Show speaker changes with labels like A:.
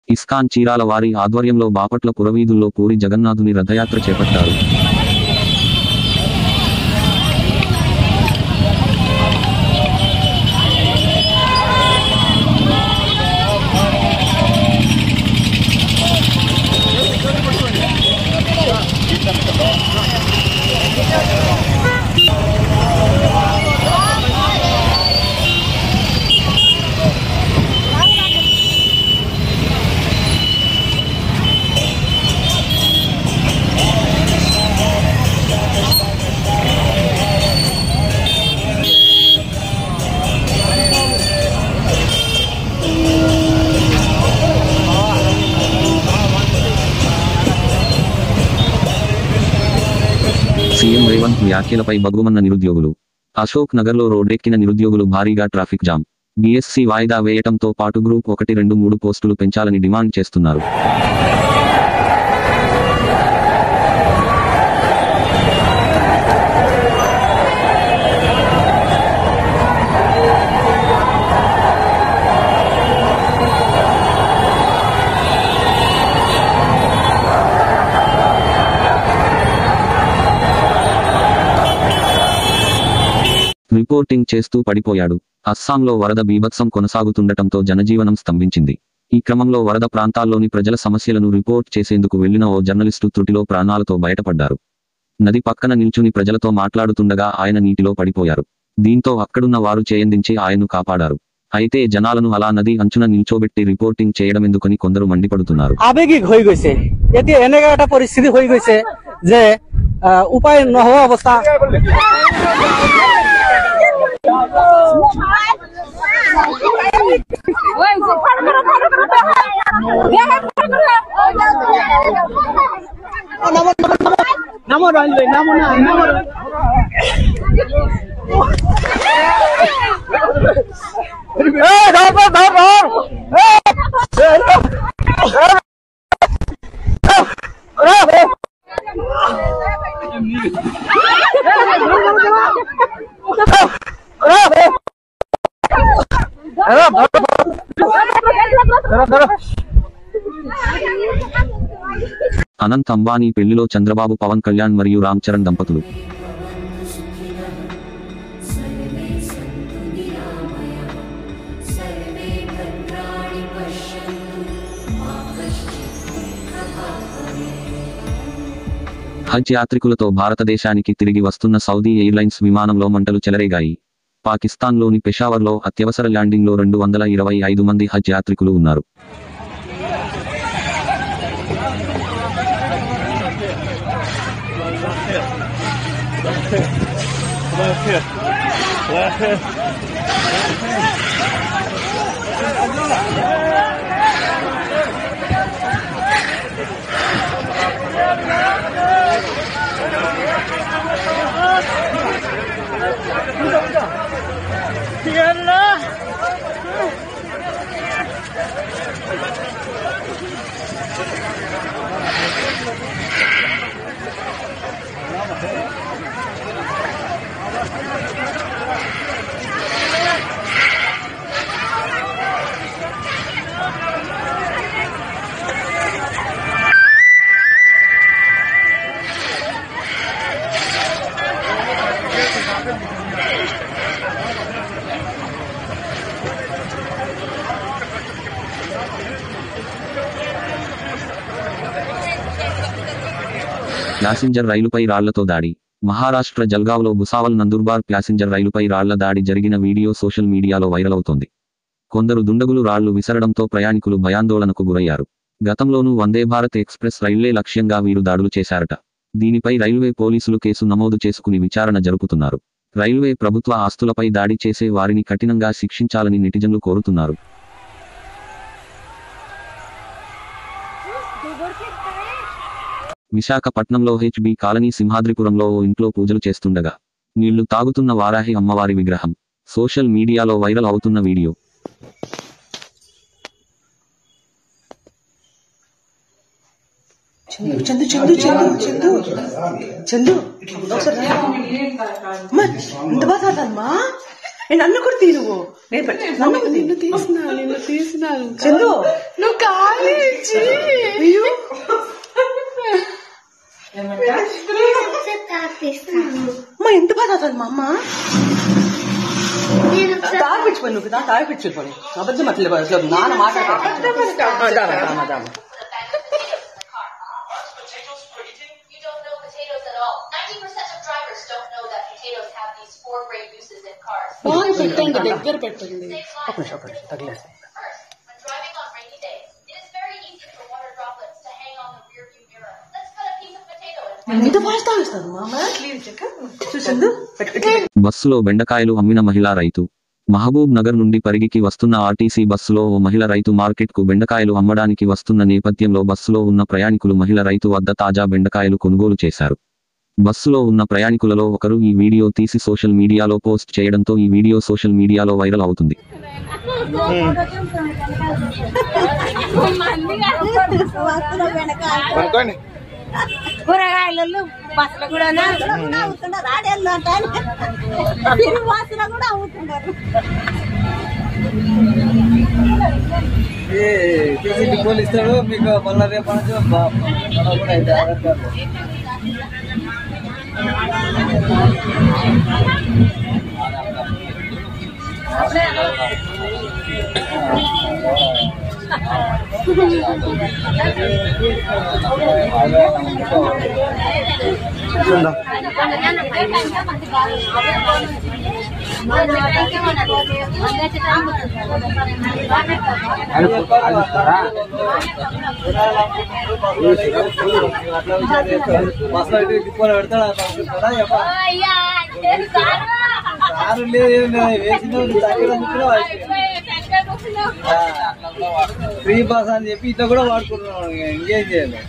A: ISKCON Chirala వారి ఆధ్వర్యంలో బాపట్ల పురవీధుల్లో పూరి జగన్నాథుని రథయాత్ర చేపట్టారు. సీఎం రేవంత్ వ్యాఖ్యలపై బగ్గుమన్న నిరుద్యోగులు. అశోక్ నగర్లో రోడ్డెక్కిన నిరుద్యోగులు, భారీగా ట్రాఫిక్ జామ్. బీఎస్సీ వాయిదా వేయటంతో పాటు గ్రూప్ 1, 2, 3 పోస్టులు పెంచాలని డిమాండ్ చేస్తున్నారు. రిపోర్టింగ్ చేస్తూ పడిపోయాడు. అస్సాంలో వరద బీభత్సం కొనసాగుతుండటంతో జనజీవనం స్తంభించింది. ఈ క్రమంలో వరద ప్రాంతాల్లోని ప్రజల సమస్యలను రిపోర్ట్ చేసేందుకు వెళ్లిన ఓ జర్నలిస్టు త్రుటిలో ప్రాణాలతో బయటపడ్డారు. నది పక్కన నిల్చుని ప్రజలతో మాట్లాడుతుండగా ఆయన నీటిలో పడిపోయారు. దీంతో అక్కడున్న వారు చేయందించి ఆయన్ను కాపాడారు. అయితే జనాలను అలా నది అంచున నిల్చోబెట్టి రిపోర్టింగ్ చేయడమెందుకని కొందరు మండిపడుతున్నారు.
B: আবেগিক হয়ে গেছে, এতে এনেকা একটা পরিস্থিতি হয়ে গেছে যে উপায় নহওয়া অবস্থা।
A: అనంత్ అంబానీ పెళ్లిలో చంద్రబాబు, పవన్ కళ్యాణ్ మరియు రామ్ చరణ్ దంపతులు. హజ్ యాత్రికులతో భారతదేశానికి తిరిగి వస్తున్న సౌదీ ఎయిర్లైన్స్ విమానంలో మంటలు చెలరేగాయి. పాకిస్తాన్లోని పెషావర్లో అత్యవసర ల్యాండింగ్లో 225 మంది హజ్ యాత్రికులు ఉన్నారు. ప్యాసింజర్ రైలుపై రాళ్లతో దాడి. మహారాష్ట్ర జల్గావ్లో భుసావల్ నందుర్బార్ ప్యాసింజర్ రైలుపై రాళ్ల దాడి జరిగిన వీడియో సోషల్ మీడియాలో వైరల్ అవుతోంది. కొందరు దుండగులు రాళ్లు విసరడంతో ప్రయాణికులు భయాందోళనకు గురయ్యారు. గతంలోనూ వందే భారత్ ఎక్స్ప్రెస్ రైళ్లే లక్ష్యంగా వీరు దాడులు చేశారట. దీనిపై రైల్వే పోలీసులు కేసు నమోదు చేసుకుని విచారణ జరుపుతున్నారు. రైల్వే ప్రభుత్వ ఆస్తులపై దాడి చేసే వారిని కఠినంగా శిక్షించాలని నెటిజన్లు కోరుతున్నారు. విశాఖపట్నంలో హెచ్బీ కాలనీ సింహాద్రిపురంలో ఓ ఇంట్లో పూజలు చేస్తుండగా నీళ్లు తాగుతున్న వారాహి అమ్మవారి విగ్రహం సోషల్ మీడియాలో వైరల్ అవుతున్న వీడియో.
C: చందు చందు చందు చందు చందు ఇంత బాధమ్మా నన్ను కూడా తీరువు నిన్ను తీసినాను చందు నువ్వు కాలి అయ్యో అమ్మ ఎంత బాధ అవుతుంది మా అమ్మ తాగిపించుకోండి నువ్వు తాగిపించుకోండి అబద్ధం అట్లేదు నాన్న మాట్లాడతాను పెట్టండి దగ్గర పెట్టండి ఒక నిమిషం తగిలేస్తాను ఎంత ఫాస్ట్ తాగిస్తాను మామ చూసిండు
A: బస్సులో బెండకాయలు అమ్మిన మహిళా రైతు మహబూబ్ నగర్ నుండి పరిగికి వస్తున్న ఆర్టీసీ బస్సులో ఓ మహిళ రైతు మార్కెట్కు బెండకాయలు అమ్మడానికి వస్తున్న నేపథ్యంలో బస్సులో ఉన్న ప్రయాణికులు మహిళ రైతు వద్ద తాజా బెండకాయలు కొనుగోలు చేశారు. బస్సులో ఉన్న ప్రయాణికులలో ఒకరు ఈ వీడియో తీసి సోషల్ మీడియాలో పోస్ట్ చేయడంతో ఈ వీడియో సోషల్ మీడియాలో వైరల్ అవుతుంది.
D: కూరగాయలు బస్సులు కూడా అవుతున్నారు రాడేళ్ళు బస్సులో కూడా అవుతున్నారు.
B: ఇస్తాడు మీకు మళ్ళీ రేపు కూడా అయితే ఫ్రీ పాస్ అని చెప్పి ఇట్లా కూడా వాడుకుంటున్నాం ఇంకేం చేయాలి.